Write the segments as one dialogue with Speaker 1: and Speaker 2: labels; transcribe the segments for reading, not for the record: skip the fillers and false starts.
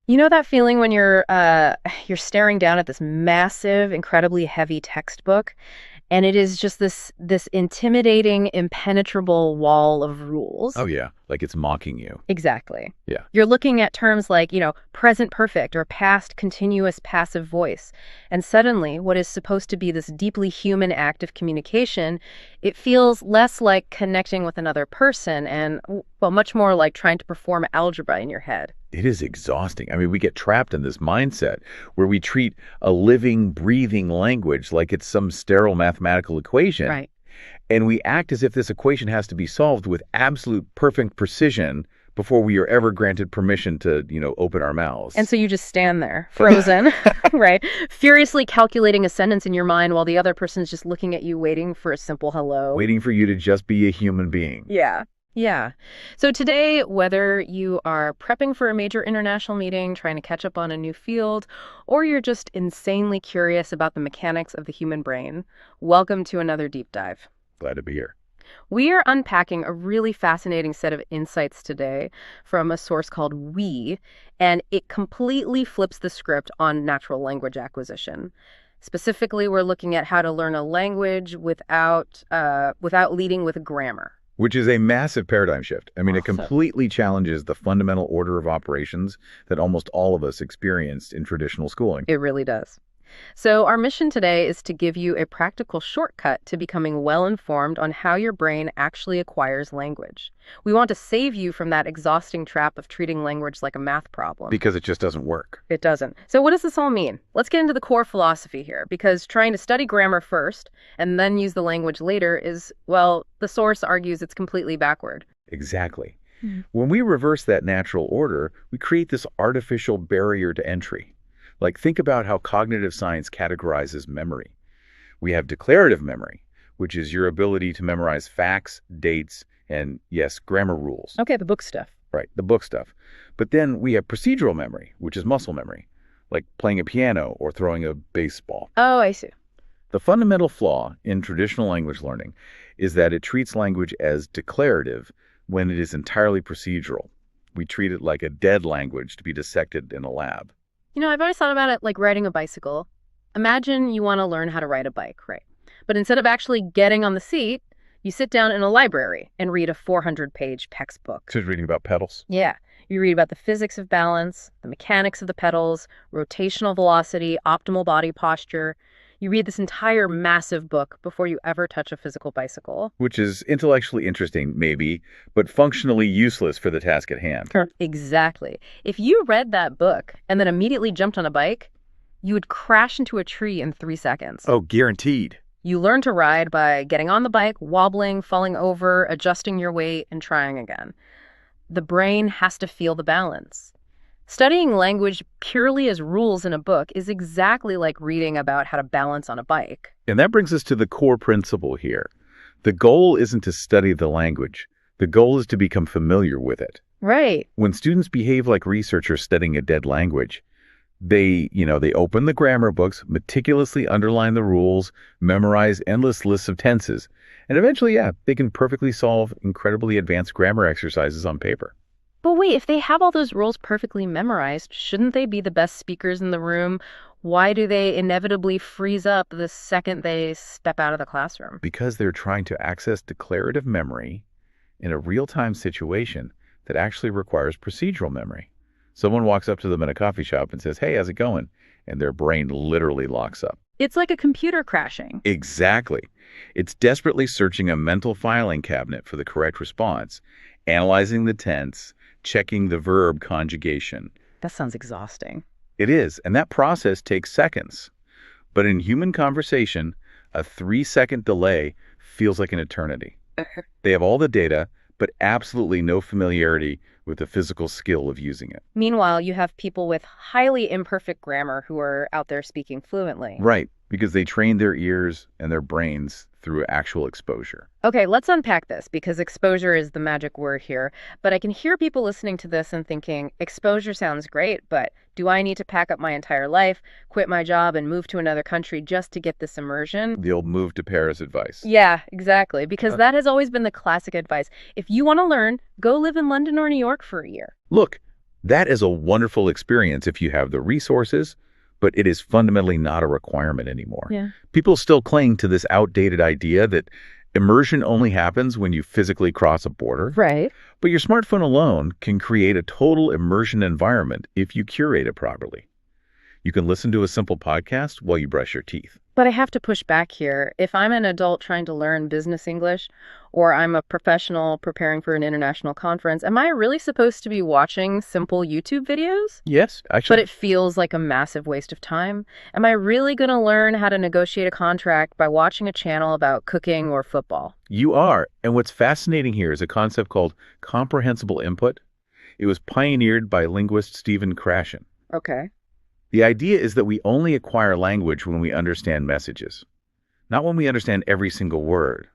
Speaker 1: You know that feeling when you're staring down at this massive, incredibly heavy textbook, and it is just this intimidating, impenetrable wall of rules?
Speaker 2: Oh, yeah. Like it's mocking you.
Speaker 1: Exactly.
Speaker 2: Yeah.
Speaker 1: You're looking at terms like, present perfect or past continuous passive voice. And suddenly, what is supposed to be this deeply human act of communication, it feels less like connecting with another person and, well, much more like trying to perform algebra in your head.
Speaker 2: It is exhausting. I mean, we get trapped in this mindset where we treat a living, breathing language like it's some sterile mathematical equation.
Speaker 1: Right.
Speaker 2: And we act as if this equation has to be solved with absolute perfect precision before we are ever granted permission to, open our mouths.
Speaker 1: And so you just stand there, frozen, right? Furiously calculating a sentence in your mind while the other person's just looking at you, waiting for a simple hello.
Speaker 2: Waiting for you to just be a human being.
Speaker 1: Yeah. Yeah. So today, whether you are prepping for a major international meeting, trying to catch up on a new field, or you're just insanely curious about the mechanics of the human brain, welcome to another deep dive.
Speaker 2: Glad to be here.
Speaker 1: We are unpacking a really fascinating set of insights today from a source called We, and it completely flips the script on natural language acquisition. Specifically, we're looking at how to learn a language without leading with grammar.
Speaker 2: Which is a massive paradigm shift. I mean, it
Speaker 1: Awesome.
Speaker 2: completely challenges the fundamental order of operations that almost all of us experienced in traditional schooling.
Speaker 1: It really does. So, our mission today is to give you a practical shortcut to becoming well informed on how your brain actually acquires language. We want to save you from that exhausting trap of treating language like a math problem.
Speaker 2: Because it just doesn't work.
Speaker 1: It doesn't. So, what does this all mean? Let's get into the core philosophy here, because trying to study grammar first and then use the language later is, well, the source argues it's completely backward.
Speaker 2: Exactly.
Speaker 1: Mhm.
Speaker 2: When we reverse that natural order, we create this artificial barrier to entry. Like, think about how cognitive science categorizes memory. We have declarative memory, which is your ability to memorize facts, dates, and, yes, grammar rules.
Speaker 1: Okay, the book stuff.
Speaker 2: Right, the book stuff. But then we have procedural memory, which is muscle memory, like playing a piano or throwing a baseball.
Speaker 1: Oh, I see.
Speaker 2: The fundamental flaw in traditional language learning is that it treats language as declarative when it is entirely procedural. We treat it like a dead language to be dissected in a lab.
Speaker 1: I've always thought about it like riding a bicycle. Imagine you want to learn how to ride a bike, right? But instead of actually getting on the seat, you sit down in a library and read a 400-page textbook.
Speaker 2: Just reading about pedals.
Speaker 1: Yeah. You read about the physics of balance, the mechanics of the pedals, rotational velocity, optimal body posture. You read this entire massive book before you ever touch a physical bicycle.
Speaker 2: Which is intellectually interesting, maybe, but functionally useless for the task at hand.
Speaker 1: Exactly. If you read that book and then immediately jumped on a bike, you would crash into a tree in 3 seconds.
Speaker 2: Oh, guaranteed.
Speaker 1: You learn to ride by getting on the bike, wobbling, falling over, adjusting your weight, and trying again. The brain has to feel the balance. Studying language purely as rules in a book is exactly like reading about how to balance on a bike.
Speaker 2: And that brings us to the core principle here. The goal isn't to study the language. The goal is to become familiar with it.
Speaker 1: Right.
Speaker 2: When students behave like researchers studying a dead language, they open the grammar books, meticulously underline the rules, memorize endless lists of tenses, and eventually, they can perfectly solve incredibly advanced grammar exercises on paper.
Speaker 1: But wait, if they have all those rules perfectly memorized, shouldn't they be the best speakers in the room? Why do they inevitably freeze up the second they step out of the classroom?
Speaker 2: Because they're trying to access declarative memory in a real-time situation that actually requires procedural memory. Someone walks up to them in a coffee shop and says, "Hey, how's it going?" And their brain literally locks up.
Speaker 1: It's like a computer crashing.
Speaker 2: Exactly. It's desperately searching a mental filing cabinet for the correct response, analyzing the tense, checking the verb conjugation.
Speaker 1: That sounds exhausting.
Speaker 2: It is, and that process takes seconds. But in human conversation, a 3-second delay feels like an eternity. They have all the data, but absolutely no familiarity with the physical skill of using it.
Speaker 1: Meanwhile, you have people with highly imperfect grammar who are out there speaking fluently.
Speaker 2: Right, because they trained their ears and their brains through actual exposure.
Speaker 1: Okay, let's unpack this because exposure is the magic word here. But I can hear people listening to this and thinking, exposure sounds great, but do I need to pack up my entire life, quit my job, and move to another country just to get this immersion?
Speaker 2: The old move to Paris advice.
Speaker 1: Yeah, exactly, because that has always been the classic advice. If you want to learn, go live in London or New York for a year.
Speaker 2: Look, That is a wonderful experience if you have the resources, but it is fundamentally not a requirement anymore.
Speaker 1: Yeah.
Speaker 2: People still cling to this outdated idea that immersion only happens when you physically cross a border,
Speaker 1: Right.
Speaker 2: but your smartphone alone can create a total immersion environment if you curate it properly. You can listen to a simple podcast while you brush your teeth.
Speaker 1: But I have to push back here. If I'm an adult trying to learn business English, or I'm a professional preparing for an international conference, am I really supposed to be watching simple YouTube videos?
Speaker 2: Yes,
Speaker 1: But
Speaker 2: actually.
Speaker 1: it feels like a massive waste of time. Am I really going to learn how to negotiate a contract by watching a channel about cooking or football?
Speaker 2: You are. And what's fascinating here is a concept called comprehensible input. It was pioneered by linguist Stephen Krashen.
Speaker 1: Okay.
Speaker 2: The idea is that we only acquire language when we understand messages. Not when we understand every single word,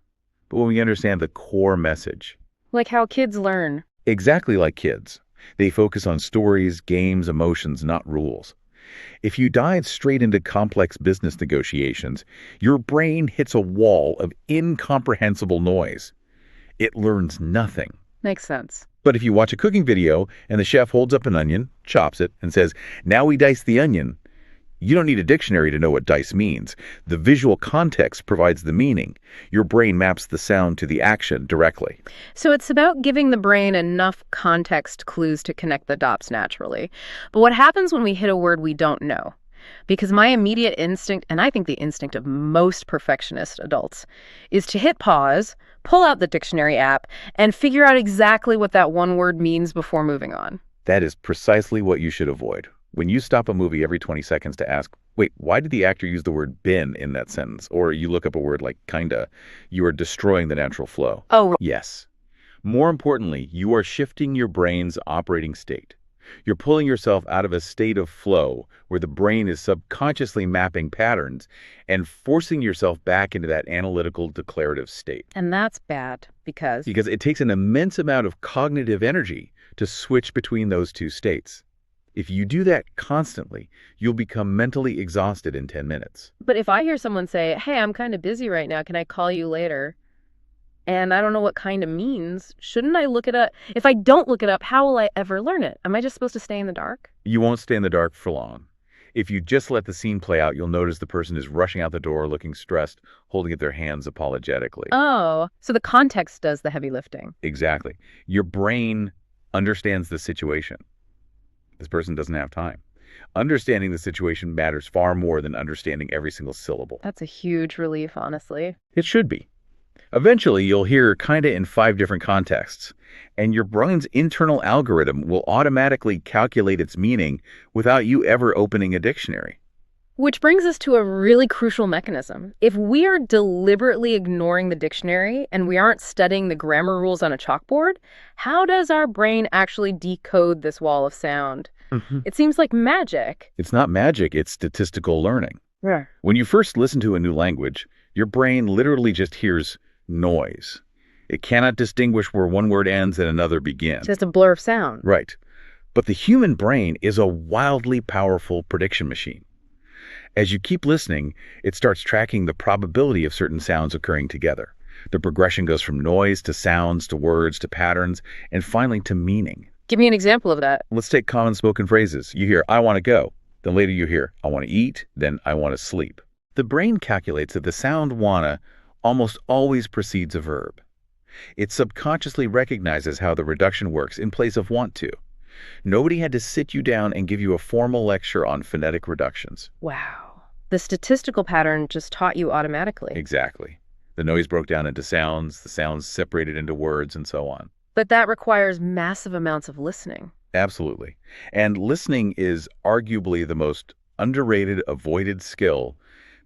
Speaker 2: but when we understand the core message.
Speaker 1: Like how kids learn.
Speaker 2: Exactly like kids. They focus on stories, games, emotions, not rules. If you dive straight into complex business negotiations, your brain hits a wall of incomprehensible noise. It learns nothing.
Speaker 1: Makes sense.
Speaker 2: But if you watch a cooking video and the chef holds up an onion, chops it, and says, "Now we dice the onion," you don't need a dictionary to know what dice means. The visual context provides the meaning. Your brain maps the sound to the action directly.
Speaker 1: So it's about giving the brain enough context clues to connect the dots naturally. But what happens when we hit a word we don't know? Because my immediate instinct, and I think the instinct of most perfectionist adults, is to hit pause, pull out the dictionary app, and figure out exactly what that one word means before moving on.
Speaker 2: That is precisely what you should avoid. When you stop a movie every 20 seconds to ask, wait, why did the actor use the word been in that sentence? Or you look up a word like kinda, you are destroying the natural flow.
Speaker 1: Oh,
Speaker 2: Yes. More importantly, you are shifting your brain's operating state. You're pulling yourself out of a state of flow where the brain is subconsciously mapping patterns and forcing yourself back into that analytical declarative state.
Speaker 1: and that's bad because
Speaker 2: Because it takes an immense amount of cognitive energy to switch between those two states. If you do that constantly, you'll become mentally exhausted in 10 minutes.
Speaker 1: But if I hear someone say, "Hey, I'm kind of busy right now, can I call you later?" And I don't know what kind of means, shouldn't I look it up? If I don't look it up, how will I ever learn it? Am I just supposed to stay in the dark?
Speaker 2: You won't stay in the dark for long. If you just let the scene play out, you'll notice the person is rushing out the door, looking stressed, holding up their hands apologetically.
Speaker 1: Oh, so the context does the heavy lifting.
Speaker 2: Exactly. Your brain understands the situation. This person doesn't have time. Understanding the situation matters far more than understanding every single syllable.
Speaker 1: That's a huge relief, honestly.
Speaker 2: It should be. Eventually, you'll hear kinda in 5 different contexts, and your brain's internal algorithm will automatically calculate its meaning without you ever opening a dictionary.
Speaker 1: Which brings us to a really crucial mechanism. If we are deliberately ignoring the dictionary and we aren't studying the grammar rules on a chalkboard, how does our brain actually decode this wall of sound? It seems like magic.
Speaker 2: It's not magic, it's statistical learning.
Speaker 1: Yeah.
Speaker 2: When you first listen to a new language, your brain literally just hears noise. It cannot distinguish where one word ends and another begins.
Speaker 1: Just a blur of sound.
Speaker 2: Right. But the human brain is a wildly powerful prediction machine. As you keep listening, it starts tracking the probability of certain sounds occurring together. The progression goes from noise to sounds to words to patterns and finally to meaning.
Speaker 1: Give me an example of that.
Speaker 2: Let's take common spoken phrases. You hear, "I want to go." Then later you hear, "I want to eat." Then, "I want to sleep." The brain calculates that the sound wanna almost always precedes a verb. It subconsciously recognizes how the reduction works in place of want to. Nobody had to sit you down and give you a formal lecture on phonetic reductions.
Speaker 1: Wow. The statistical pattern just taught you automatically.
Speaker 2: Exactly. The noise broke down into sounds, the sounds separated into words, and so on.
Speaker 1: But that requires massive amounts of listening.
Speaker 2: Absolutely. And listening is arguably the most underrated, avoided skill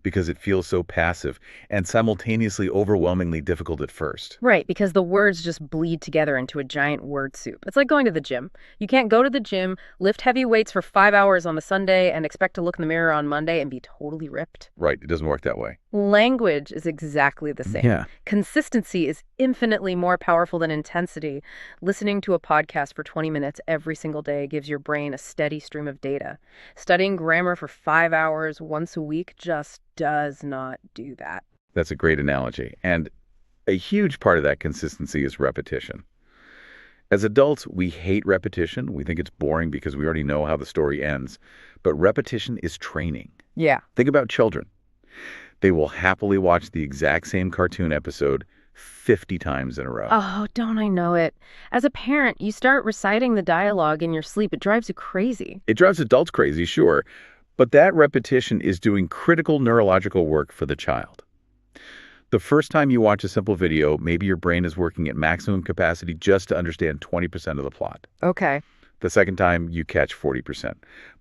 Speaker 2: because it feels so passive and simultaneously overwhelmingly difficult at first.
Speaker 1: Right, because the words just bleed together into a giant word soup. It's like going to the gym. You can't go to the gym, lift heavy weights for 5 hours on the Sunday, and expect to look in the mirror on Monday and be totally ripped.
Speaker 2: Right, it doesn't work that way.
Speaker 1: Language is exactly the same.
Speaker 2: Yeah.
Speaker 1: Consistency is infinitely more powerful than intensity. Listening to a podcast for 20 minutes every single day gives your brain a steady stream of data. Studying grammar for 5 hours once a week just does not do that.
Speaker 2: That's a great analogy. And a huge part of that consistency is repetition. As adults, we hate repetition. We think it's boring because we already know how the story ends. But repetition is training.
Speaker 1: Yeah.
Speaker 2: Think about children. They will happily watch the exact same cartoon episode 50 times in a row.
Speaker 1: Oh, don't I know it. As a parent, you start reciting the dialogue in your sleep. It drives you crazy.
Speaker 2: It drives adults crazy, sure, but that repetition is doing critical neurological work for the child. The first time you watch a simple video, maybe your brain is working at maximum capacity just to understand 20% of the plot.
Speaker 1: Okay.
Speaker 2: The second time, you catch 40%.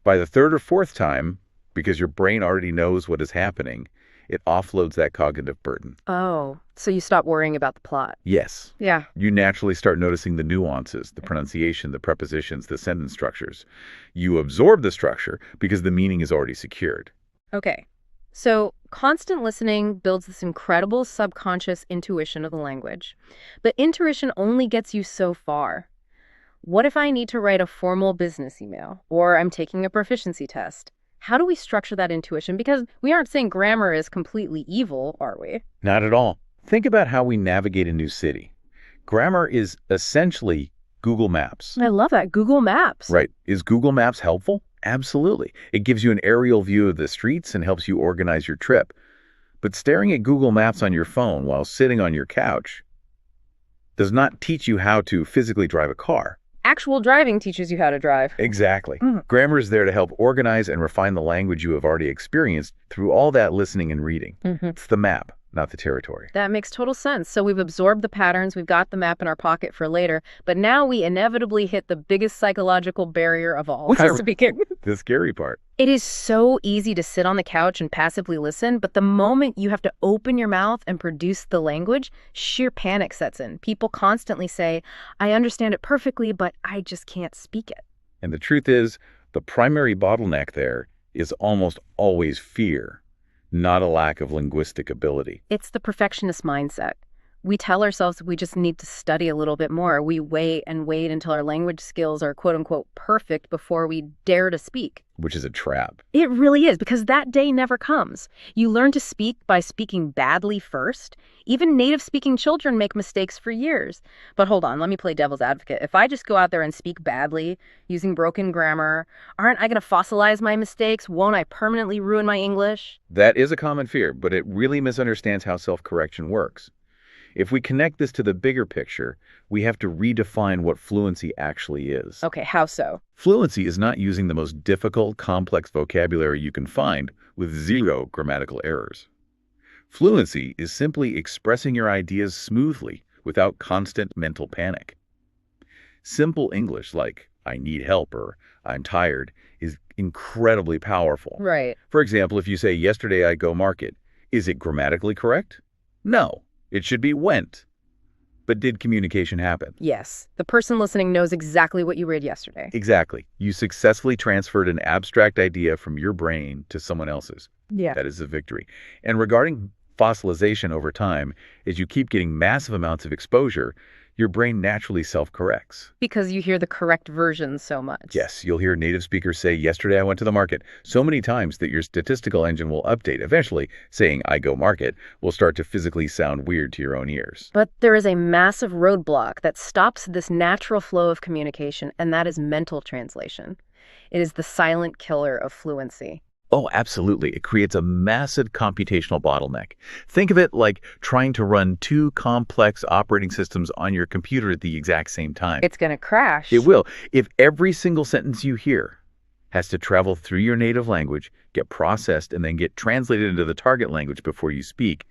Speaker 2: By the third or fourth time, because your brain already knows what is happening, it offloads that cognitive burden.
Speaker 1: Oh, so you stop worrying about the plot.
Speaker 2: Yes.
Speaker 1: Yeah.
Speaker 2: You naturally start noticing the nuances, the pronunciation, the prepositions, the sentence structures. You absorb the structure because the meaning is already secured.
Speaker 1: Okay. So constant listening builds this incredible subconscious intuition of the language. But intuition only gets you so far. What if I need to write a formal business email, or I'm taking a proficiency test? How do we structure that intuition? Because we aren't saying grammar is completely evil, are we?
Speaker 2: Not at all. Think about how we navigate a new city. Grammar is essentially Google Maps.
Speaker 1: I love that. Google Maps.
Speaker 2: Right. Is Google Maps helpful? Absolutely. It gives you an aerial view of the streets and helps you organize your trip. But staring at Google Maps on your phone while sitting on your couch does not teach you how to physically drive a car.
Speaker 1: Actual driving teaches you how to drive.
Speaker 2: Exactly. Grammar is there to help organize and refine the language you have already experienced through all that listening and reading. It's the map, not the territory.
Speaker 1: That makes total sense. So we've absorbed the patterns, we've got the map in our pocket for later, but now we inevitably hit the biggest psychological barrier of all, speaking.
Speaker 2: The scary part.
Speaker 1: It is so easy to sit on the couch and passively listen, but the moment you have to open your mouth and produce the language, sheer panic sets in. People constantly say, I understand it perfectly, but I just can't speak it.
Speaker 2: And the truth is, the primary bottleneck there is almost always fear, not a lack of linguistic ability.
Speaker 1: It's the perfectionist mindset. We tell ourselves we just need to study a little bit more. We wait and wait until our language skills are quote unquote perfect before we dare to speak.
Speaker 2: Which is a trap.
Speaker 1: It really is, because that day never comes. You learn to speak by speaking badly first. Even native-speaking children make mistakes for years. But hold on, let me play devil's advocate. If I just go out there and speak badly, using broken grammar, aren't I going to fossilize my mistakes? Won't I permanently ruin my English?
Speaker 2: That is a common fear, but it really misunderstands how self-correction works. If we connect this to the bigger picture, we have to redefine what fluency actually is.
Speaker 1: Okay, how so?
Speaker 2: Fluency is not using the most difficult, complex vocabulary you can find with zero grammatical errors. Fluency is simply expressing your ideas smoothly without constant mental panic. Simple English like, I need help or I'm tired, is incredibly powerful.
Speaker 1: Right.
Speaker 2: For example, if you say, yesterday I go market, is it grammatically correct? No. It should be went. But did communication happen?
Speaker 1: Yes. The person listening knows exactly what you read yesterday.
Speaker 2: Exactly. You successfully transferred an abstract idea from your brain to someone else's.
Speaker 1: Yeah.
Speaker 2: That is a victory. And regarding fossilization over time, as you keep getting massive amounts of exposure, your brain naturally self-corrects.
Speaker 1: Because you hear the correct version so much.
Speaker 2: Yes, you'll hear native speakers say, yesterday I went to the market, so many times that your statistical engine will update. Eventually, saying, I go market, will start to physically sound weird to your own ears.
Speaker 1: But there is a massive roadblock that stops this natural flow of communication, and that is mental translation. It is the silent killer of fluency.
Speaker 2: Oh, absolutely. It creates a massive computational bottleneck. Think of it like trying to run two complex operating systems on your computer at the exact same time.
Speaker 1: It's going to crash.
Speaker 2: It will. If every single sentence you hear has to travel through your native language, get processed, and then get translated into the target language before you speak,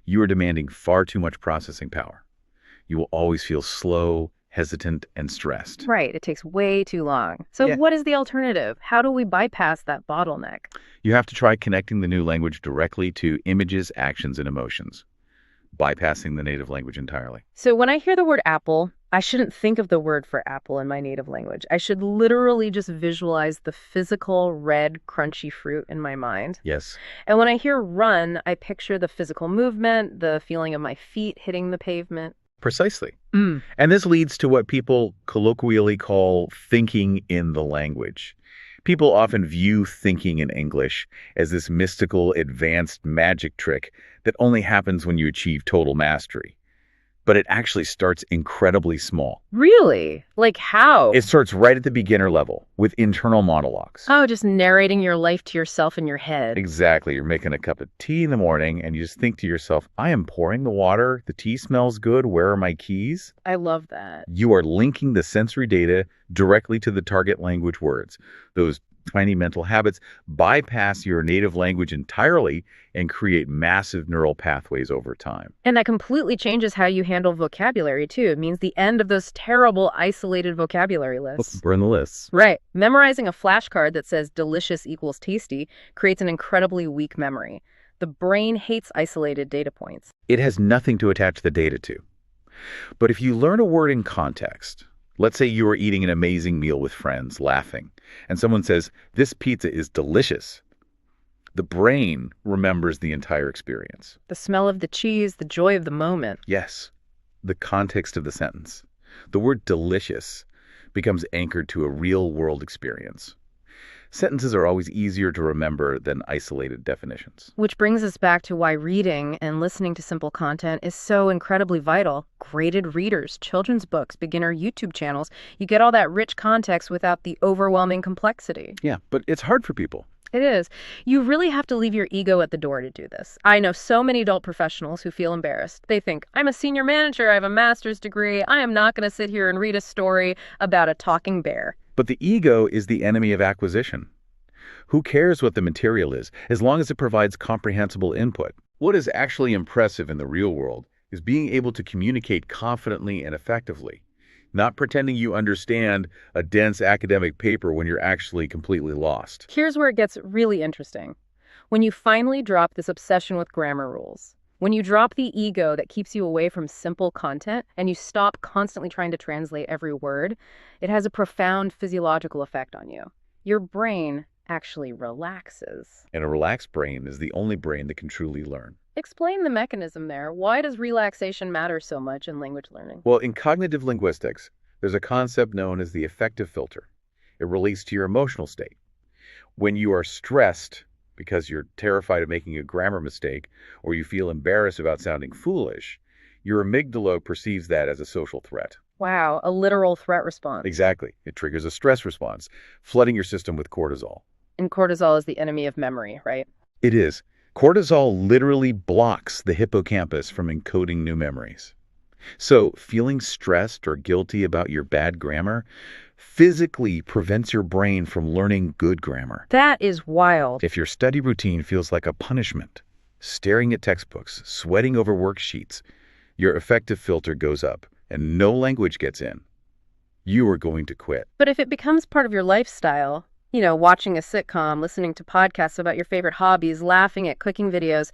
Speaker 2: you are demanding far too much processing power. You will always feel slow, hesitant, and stressed.
Speaker 1: Right. It takes way too long. So what is the alternative? How do we bypass that bottleneck?
Speaker 2: You have to try connecting the new language directly to images, actions, and emotions, bypassing the native language entirely.
Speaker 1: So when I hear the word apple, I shouldn't think of the word for apple in my native language. I should literally just visualize the physical, red, crunchy fruit in my mind.
Speaker 2: Yes.
Speaker 1: And when I hear run, I picture the physical movement, the feeling of my feet hitting the pavement.
Speaker 2: Precisely. And this leads to what people colloquially call thinking in the language. People often view thinking in English as this mystical, advanced magic trick that only happens when you achieve total mastery. but it actually starts incredibly small.
Speaker 1: Really? Like how?
Speaker 2: It starts right at the beginner level with internal monologues.
Speaker 1: Oh, just narrating your life to yourself in your head.
Speaker 2: Exactly. You're making a cup of tea in the morning and you just think to yourself, I am pouring the water. The tea smells good. Where are my keys?
Speaker 1: I love that.
Speaker 2: You are linking the sensory data directly to the target language words. Those tiny mental habits bypass your native language entirely and create massive neural pathways over time.
Speaker 1: And that completely changes how you handle vocabulary, too. It means the end of those terrible isolated vocabulary lists.
Speaker 2: Burn the lists.
Speaker 1: Right. Memorizing a flashcard that says delicious equals tasty creates an incredibly weak memory. The brain hates isolated data points.
Speaker 2: It has nothing to attach the data to. But if you learn a word in context, let's say you are eating an amazing meal with friends, laughing, and someone says, this pizza is delicious. The brain remembers the entire experience.
Speaker 1: The smell of the cheese, the joy of the moment.
Speaker 2: Yes, the context of the sentence. The word delicious becomes anchored to a real-world experience. Sentences are always easier to remember than isolated definitions.
Speaker 1: Which brings us back to why reading and listening to simple content is so incredibly vital. Graded readers, children's books, beginner YouTube channels. You get all that rich context without the overwhelming complexity.
Speaker 2: Yeah, but it's hard for people.
Speaker 1: It is. You really have to leave your ego at the door to do this. I know so many adult professionals who feel embarrassed. They think, I'm a senior manager, I have a master's degree, I am not going to sit here and read a story about a talking bear.
Speaker 2: But the ego is the enemy of acquisition. Who cares what the material is, as long as it provides comprehensible input? What is actually impressive in the real world is being able to communicate confidently and effectively, not pretending you understand a dense academic paper when you're actually completely lost.
Speaker 1: Here's where it gets really interesting. When you finally drop this obsession with grammar rules, when you drop the ego that keeps you away from simple content and you stop constantly trying to translate every word, it has a profound physiological effect on you. Your brain actually relaxes.
Speaker 2: And a relaxed brain is the only brain that can truly learn.
Speaker 1: Explain the mechanism there. Why does relaxation matter so much in language learning?
Speaker 2: Well, in cognitive linguistics, there's a concept known as the affective filter. It relates to your emotional state. When you are stressed because you're terrified of making a grammar mistake or you feel embarrassed about sounding foolish, your amygdala perceives that as a social threat.
Speaker 1: Wow, a literal threat response.
Speaker 2: Exactly. It triggers a stress response, flooding your system with cortisol.
Speaker 1: And cortisol is the enemy of memory, right?
Speaker 2: It is. Cortisol literally blocks the hippocampus from encoding new memories. So, feeling stressed or guilty about your bad grammar physically prevents your brain from learning good grammar.
Speaker 1: That is wild.
Speaker 2: If your study routine feels like a punishment, staring at textbooks, sweating over worksheets, your affective filter goes up and no language gets in. You are going to quit.
Speaker 1: But if it becomes part of your lifestyle, watching a sitcom, listening to podcasts about your favorite hobbies, laughing at cooking videos,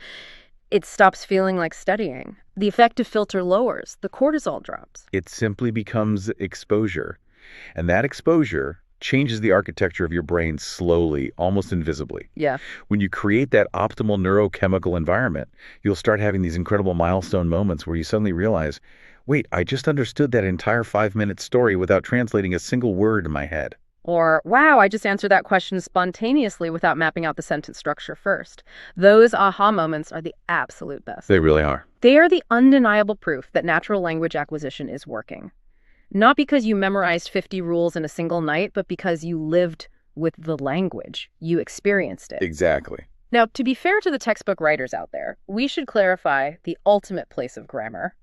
Speaker 1: it stops feeling like studying. The affective filter lowers, the cortisol drops.
Speaker 2: It simply becomes exposure. And that exposure changes the architecture of your brain slowly, almost invisibly.
Speaker 1: Yeah.
Speaker 2: When you create that optimal neurochemical environment, you'll start having these incredible milestone moments where you suddenly realize, wait, I just understood that entire 5-minute story without translating a single word in my head.
Speaker 1: Or, wow, I just answered that question spontaneously without mapping out the sentence structure first. Those aha moments are the absolute best.
Speaker 2: They really are.
Speaker 1: They are the undeniable proof that natural language acquisition is working. Not because you memorized 50 rules in a single night, but because you lived with the language. You experienced it.
Speaker 2: Exactly.
Speaker 1: Now, to be fair to the textbook writers out there, we should clarify the ultimate place of grammar.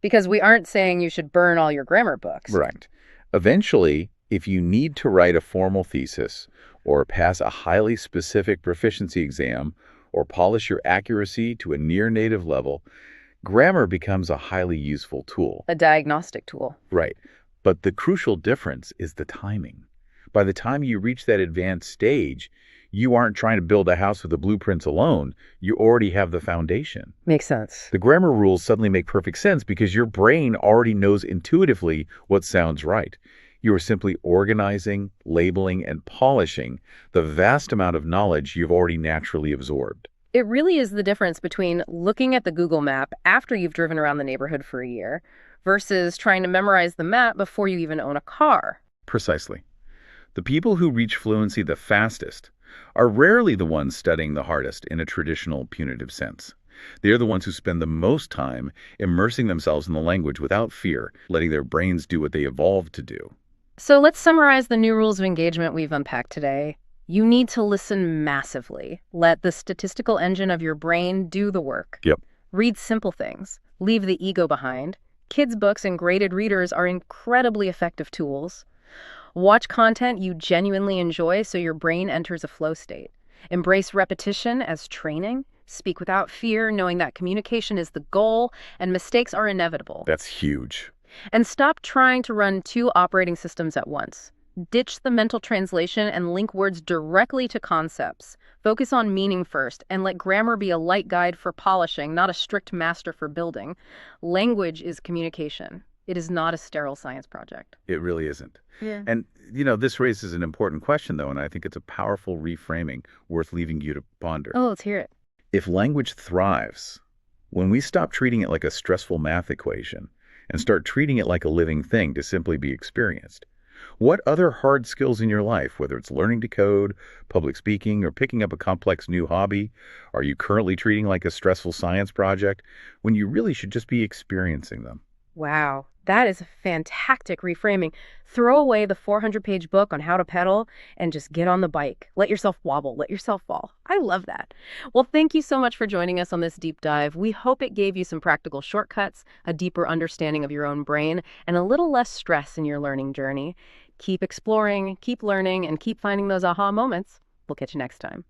Speaker 1: Because we aren't saying you should burn all your grammar books.
Speaker 2: Right. Eventually, if you need to write a formal thesis or pass a highly specific proficiency exam or polish your accuracy to a near native level, grammar becomes a highly useful tool.
Speaker 1: A diagnostic tool.
Speaker 2: Right. But the crucial difference is the timing. By the time you reach that advanced stage, you aren't trying to build a house with the blueprints alone. You already have the foundation.
Speaker 1: Makes sense.
Speaker 2: The grammar rules suddenly make perfect sense because your brain already knows intuitively what sounds right. You are simply organizing, labeling, and polishing the vast amount of knowledge you've already naturally absorbed.
Speaker 1: It really is the difference between looking at the Google map after you've driven around the neighborhood for a year versus trying to memorize the map before you even own a car.
Speaker 2: Precisely. The people who reach fluency the fastest are rarely the ones studying the hardest in a traditional punitive sense. They're the ones who spend the most time immersing themselves in the language without fear, letting their brains do what they evolved to do.
Speaker 1: So let's summarize the new rules of engagement we've unpacked today. You need to listen massively. Let the statistical engine of your brain do the work.
Speaker 2: Yep.
Speaker 1: Read simple things. Leave the ego behind. Kids' books and graded readers are incredibly effective tools. Watch content you genuinely enjoy so your brain enters a flow state. Embrace repetition as training. Speak without fear, knowing that communication is the goal and mistakes are inevitable.
Speaker 2: That's huge.
Speaker 1: And stop trying to run two operating systems at once. Ditch the mental translation and link words directly to concepts. Focus on meaning first and let grammar be a light guide for polishing, not a strict master for building. Language is communication. It is not a sterile science project.
Speaker 2: It really isn't.
Speaker 1: Yeah.
Speaker 2: And, this raises an important question, though, and I think it's a powerful reframing worth leaving you to ponder.
Speaker 1: Oh, let's hear it.
Speaker 2: If language thrives, when we stop treating it like a stressful math equation and start treating it like a living thing to simply be experienced, what other hard skills in your life, whether it's learning to code, public speaking, or picking up a complex new hobby, are you currently treating like a stressful science project when you really should just be experiencing them?
Speaker 1: Wow, that is a fantastic reframing. Throw away the 400-page book on how to pedal and just get on the bike. Let yourself wobble, let yourself fall. I love that. Well, thank you so much for joining us on this deep dive. We hope it gave you some practical shortcuts, a deeper understanding of your own brain, and a little less stress in your learning journey. Keep exploring, keep learning, and keep finding those aha moments. We'll catch you next time.